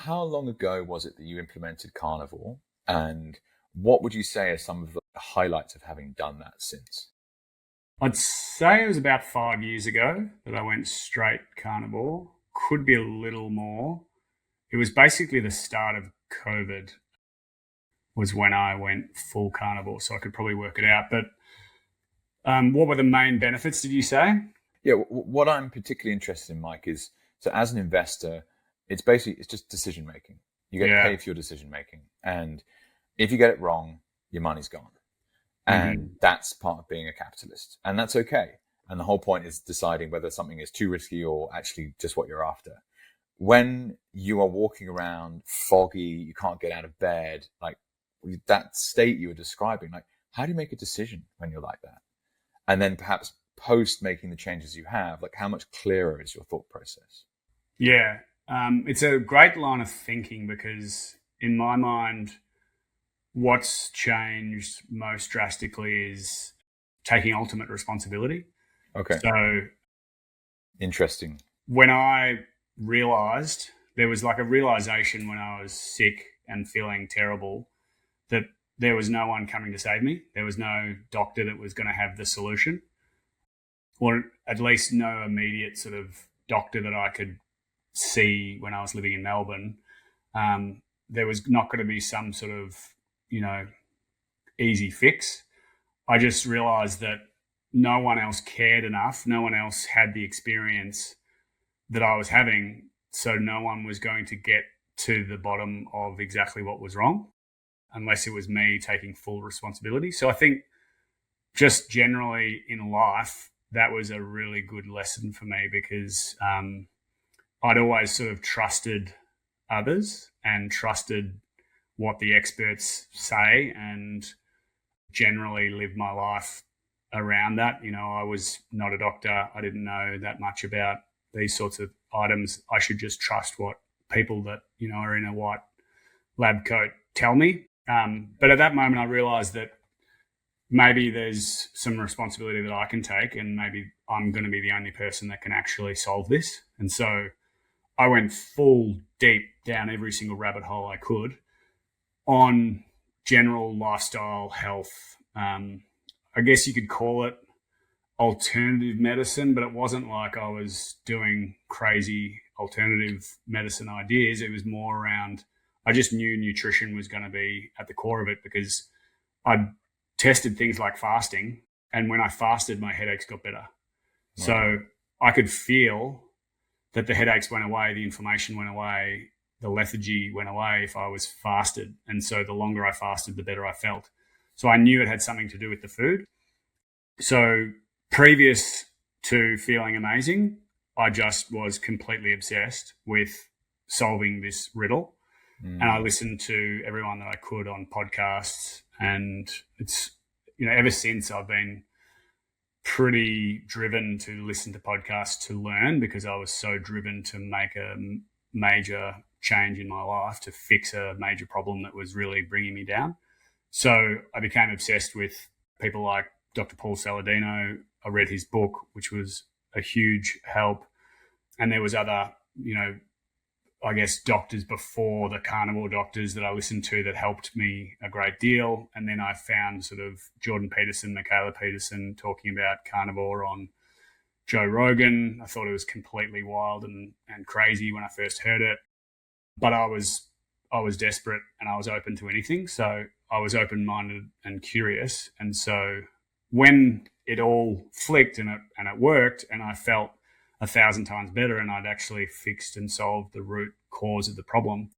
How long ago was it that you implemented Carnivore? And what would you say are some of the highlights of having done that since? I'd say it was about 5 years ago that I went straight carnivore. Could be a little more. It was basically the start of COVID was when I went full carnivore, so I could probably work it out. But what were the main benefits, did you say? Yeah, what I'm particularly interested in, Mike, is so as an investor, it's just decision making. You get Yeah. paid for your decision making, and if you get it wrong, your money's gone, and Hmm. that's part of being a capitalist, and that's okay. And the whole point is deciding whether something is too risky or actually just what you're after. When you are walking around foggy, you can't get out of bed, like that state you were describing, like how do you make a decision when you're like that? And then perhaps post making the changes you have, like how much clearer is your thought process? Yeah. It's a great line of thinking because, in my mind, what's changed most drastically is taking ultimate responsibility. Okay, So interesting. when I realized, there was like a realization when I was sick and feeling terrible that there was no one coming to save me. There was no doctor that was going to have the solution, or at least no immediate sort of doctor that I could see when I was living in Melbourne. There was not going to be some sort of, you know, easy fix. I just realized that no one else cared enough. No one else had the experience that I was having. So no one was going to get to the bottom of exactly what was wrong unless it was me taking full responsibility. So I think just generally in life, that was a really good lesson for me because I'd always sort of trusted others and trusted what the experts say and generally lived my life around that. You know, I was not a doctor. I didn't know that much about these sorts of items. I should just trust what people that, you know, are in a white lab coat tell me. But at that moment, I realized that maybe there's some responsibility that I can take, and maybe I'm going to be the only person that can actually solve this. And so I went full deep down every single rabbit hole I could on general lifestyle health. I guess you could call it alternative medicine, but it wasn't like I was doing crazy alternative medicine ideas. It was more around, I just knew nutrition was going to be at the core of it because I'd tested things like fasting. And when I fasted, my headaches got better. Right. So I could feel that the headaches went away, the inflammation went away, the lethargy went away if I was fasted. And so the longer I fasted, the better I felt. So I knew it had something to do with the food. So previous to feeling amazing, I just was completely obsessed with solving this riddle. And I Mm. listened to everyone that I could on podcasts. And it's, you know, ever since I've been pretty driven to listen to podcasts to learn because I was so driven to make a major change in my life to fix a major problem that was really bringing me down. So I became obsessed with people like Dr. Paul Saladino. I read his book, which was a huge help. And there was other, you know, I guess doctors before the carnivore doctors that I listened to that helped me a great deal. And then I found sort of Jordan Peterson, Michaela Peterson talking about carnivore on Joe Rogan. I thought it was completely wild and crazy when I first heard it, but I was desperate and I was open to anything. So I was open minded and curious. And so when it all flicked and it worked, and I felt 1,000 times better, and I'd actually fixed and solved the root cause of the problem,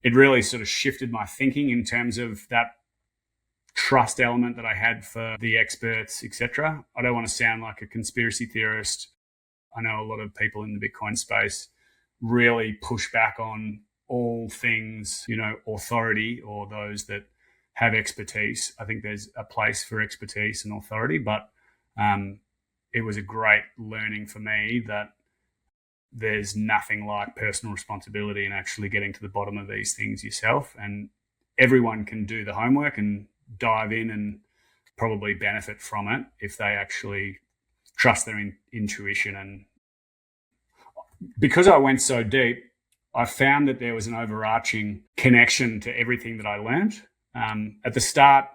it really sort of shifted my thinking in terms of that trust element that I had for the experts, etc. I don't want to sound like a conspiracy theorist. I know a lot of people in the Bitcoin space really push back on all things, you know, authority or those that have expertise. I think there's a place for expertise and authority, but it was a great learning for me that there's nothing like personal responsibility and actually getting to the bottom of these things yourself. And everyone can do the homework and dive in and probably benefit from it if they actually trust their intuition. And because I went so deep, I found that there was an overarching connection to everything that I learned. At the start,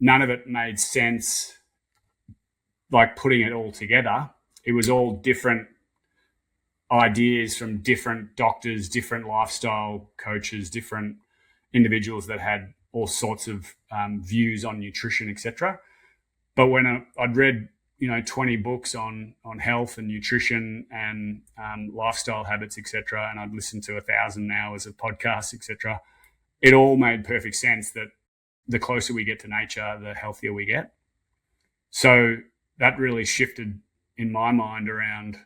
none of it made sense, like putting it all together. It was all different ideas from different doctors, different lifestyle coaches, different individuals that had all sorts of views on nutrition, etc. But when I'd read 20 books on health and nutrition and lifestyle habits, etc., and I'd listened to 1,000 hours of podcasts, etc., it all made perfect sense that the closer we get to nature, the healthier we get. So that really shifted in my mind around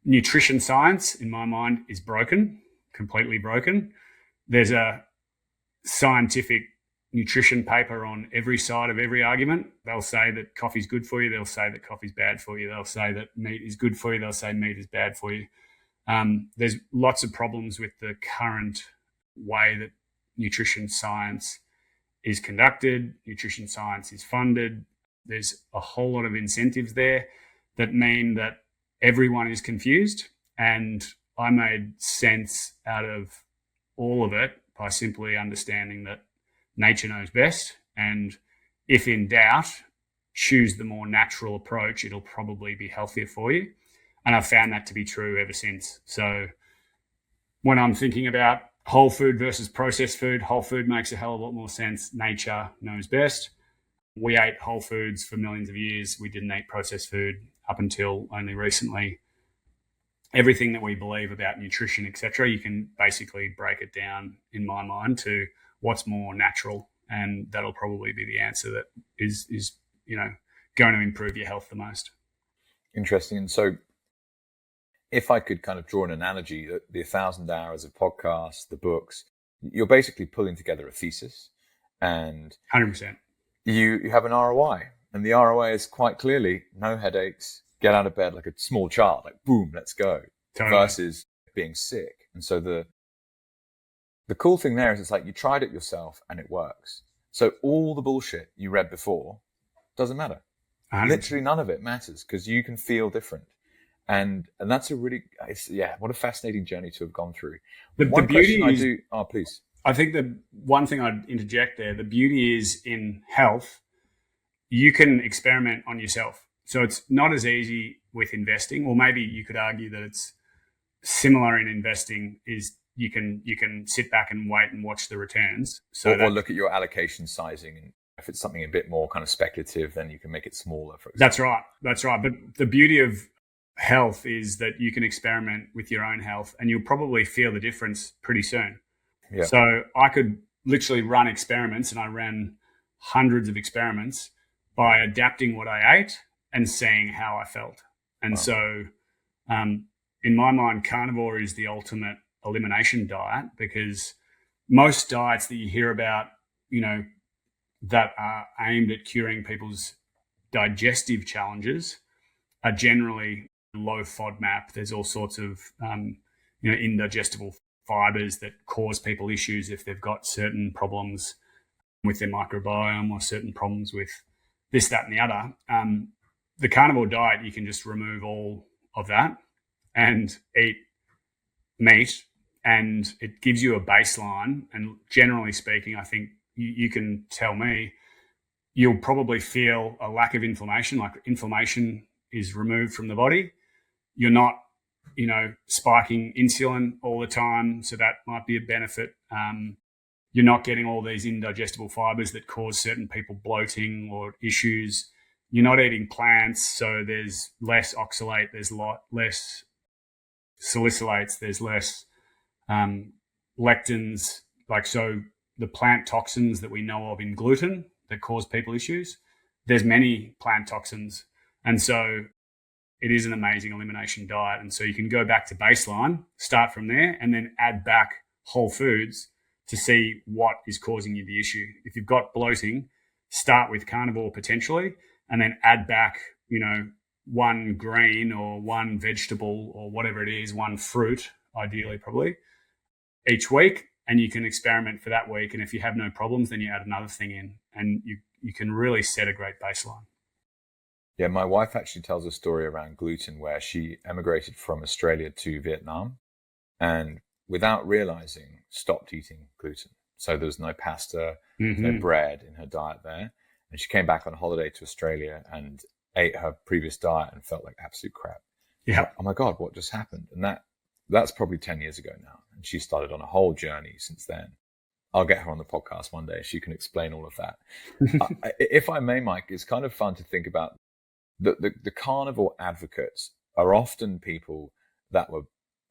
nutrition science. In my mind, is broken, completely broken. There's a scientific nutrition paper on every side of every argument. They'll say that coffee's good for you. They'll say that coffee's bad for you. They'll say that meat is good for you. They'll say meat is bad for you. There's lots of problems with the current way that nutrition science is conducted, nutrition science is funded. There's a whole lot of incentives there that mean that everyone is confused. And I made sense out of all of it by simply understanding that nature knows best. And if in doubt, choose the more natural approach. It'll probably be healthier for you. And I've found that to be true ever since. So when I'm thinking about whole food versus processed food, whole food makes a hell of a lot more sense. Nature knows best. We ate whole foods for millions of years. We didn't eat processed food up until only recently. Everything that we believe about nutrition, etc., you can basically break it down, in my mind, to what's more natural, and that'll probably be the answer that is going to improve your health the most. Interesting. And so if I could kind of draw an analogy, the 1,000 hours of podcasts, the books, you're basically pulling together a thesis, and 100%. You have an ROI, and the ROI is quite clearly no headaches, get out of bed like a small child, like boom, let's go, Totally. versus being sick. And so the cool thing there is it's like you tried it yourself and it works. So all the bullshit you read before doesn't matter. 100%. Literally none of it matters because you can feel different. And that's what a fascinating journey to have gone through. The beauty is, please. I think the one thing I'd interject there, the beauty is in health, you can experiment on yourself. So it's not as easy with investing, or maybe you could argue that it's similar in investing, is you can sit back and wait and watch the returns. So or look at your allocation sizing, and if it's something a bit more kind of speculative, then you can make it smaller, for example. That's right. But the beauty of health is that you can experiment with your own health, and you'll probably feel the difference pretty soon. Yeah. So I could literally run experiments, and I ran hundreds of experiments by adapting what I ate and seeing how I felt. And so in my mind, carnivore is the ultimate elimination diet, because most diets that you hear about, that are aimed at curing people's digestive challenges are generally low FODMAP. There's all sorts of, indigestible fibers that cause people issues if they've got certain problems with their microbiome or certain problems with this, that, and the other. The carnivore diet, you can just remove all of that and eat meat, and it gives you a baseline. And generally speaking, I think you can tell me, you'll probably feel a lack of inflammation, like inflammation is removed from the body. You're not, spiking insulin all the time, so that might be a benefit. You're not getting all these indigestible fibers that cause certain people bloating or issues. You're not eating plants, so there's less oxalate, there's less salicylates, there's less lectins. So the plant toxins that we know of in gluten that cause people issues, there's many plant toxins. And so it is an amazing elimination diet. And so you can go back to baseline, start from there, and then add back whole foods to see what is causing you the issue. If you've got bloating, start with carnivore potentially, and then add back, one green or one vegetable or whatever it is, one fruit, ideally probably, each week. And you can experiment for that week. And if you have no problems, then you add another thing in, and you can really set a great baseline. Yeah, my wife actually tells a story around gluten where she emigrated from Australia to Vietnam. and without realizing, stopped eating gluten. So there was no pasta, no Mm-hmm. bread in her diet there. And she came back on holiday to Australia and ate her previous diet and felt like absolute crap. She's Yeah. like, oh my God, what just happened? And that's probably 10 years ago now. And she started on a whole journey since then. I'll get her on the podcast one day. She can explain all of that. If I may, Mike, it's kind of fun to think about the carnivore advocates are often people that were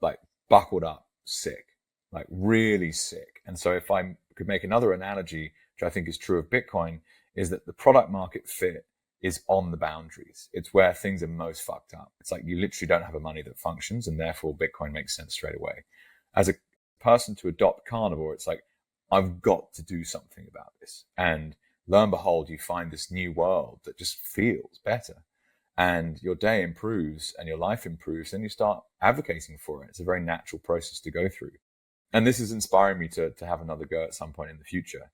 like buckled up sick, like really sick. And so if I could make another analogy, which I think is true of Bitcoin, is that the product market fit is on the boundaries. It's where things are most fucked up. It's like you literally don't have a money that functions, and therefore Bitcoin makes sense straight away. As a person to adopt carnivore, it's like, I've got to do something about this. And lo and behold, you find this new world that just feels better. And your day improves and your life improves, and you start advocating for it. It's a very natural process to go through. And this is inspiring me to have another go at some point in the future.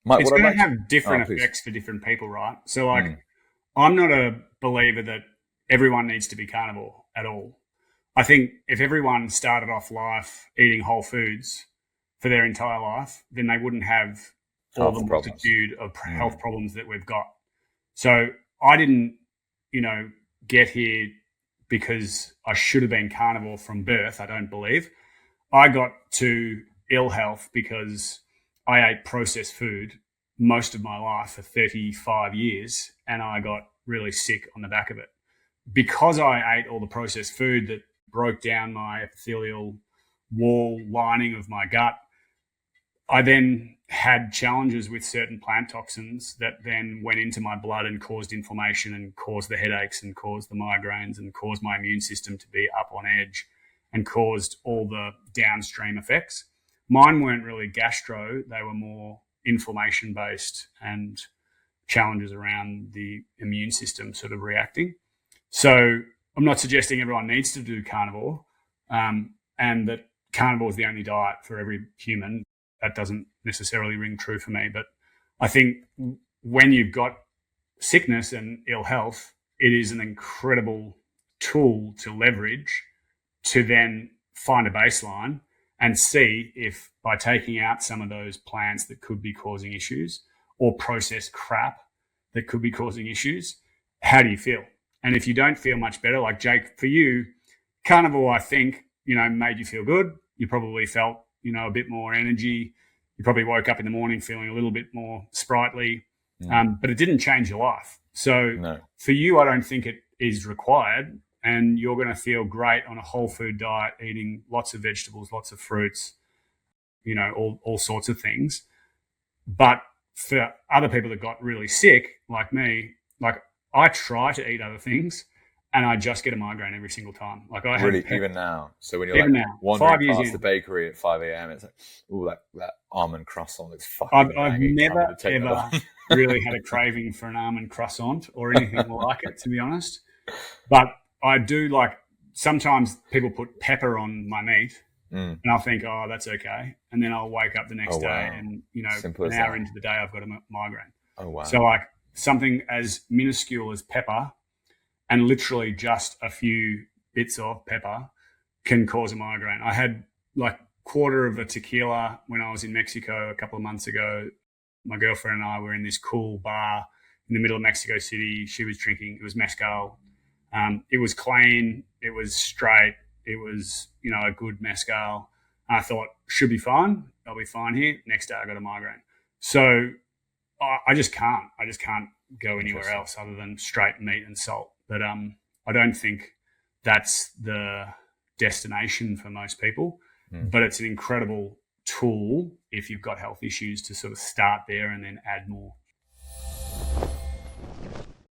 Mike, It's what I'd going to like have different please. effects for different people, right? So, like, I'm not a believer that everyone needs to be carnivore at all. I think if everyone started off life eating whole foods for their entire life, then they wouldn't have all the multitude of health problems that we've got. So I didn't, get here because I should have been carnivore from birth, I don't believe. I got to ill health because I ate processed food most of my life for 35 years, and I got really sick on the back of it. Because I ate all the processed food that broke down my epithelial wall lining of my gut, I then had challenges with certain plant toxins that then went into my blood and caused inflammation and caused the headaches and caused the migraines and caused my immune system to be up on edge and caused all the downstream effects. Mine weren't really gastro, they were more inflammation based and challenges around the immune system sort of reacting. So I'm not suggesting everyone needs to do carnivore, and that carnivore is the only diet for every human. That doesn't necessarily ring true for me. But I think when you've got sickness and ill health, it is an incredible tool to leverage to then find a baseline and see if by taking out some of those plants that could be causing issues or processed crap that could be causing issues, how do you feel? And if you don't feel much better, like Jake, for you, carnivore, I think, made you feel good. You probably felt, a bit more energy. You probably woke up in the morning feeling a little bit more sprightly, but it didn't change your life. So for you, I don't think it is required, and you're going to feel great on a whole food diet, eating lots of vegetables, lots of fruits, all sorts of things. But for other people that got really sick, like me, like I try to eat other things, and I just get a migraine every single time. Like I really, even now. So when you're even like now, wandering past the bakery at 5 a.m., it's like, ooh, that almond croissant looks fucking I've banging. never ever really had a craving for an almond croissant or anything like it, to be honest. But I do like, sometimes people put pepper on my meat, and I'll think, oh, that's okay. And then I'll wake up the next day and, an hour into the day, I've got a migraine. Oh, wow. So like something as minuscule as pepper and literally just a few bits of pepper can cause a migraine. I had like quarter of a tequila when I was in Mexico a couple of months ago. My girlfriend and I were in this cool bar in the middle of Mexico City. She was drinking, it was mezcal. It was clean, it was straight, it was, a good mezcal. I thought, should be fine. I'll be fine here. Next day I got a migraine. So I just can't go anywhere else other than straight meat and salt. But I don't think that's the destination for most people. But it's an incredible tool if you've got health issues to sort of start there and then add more.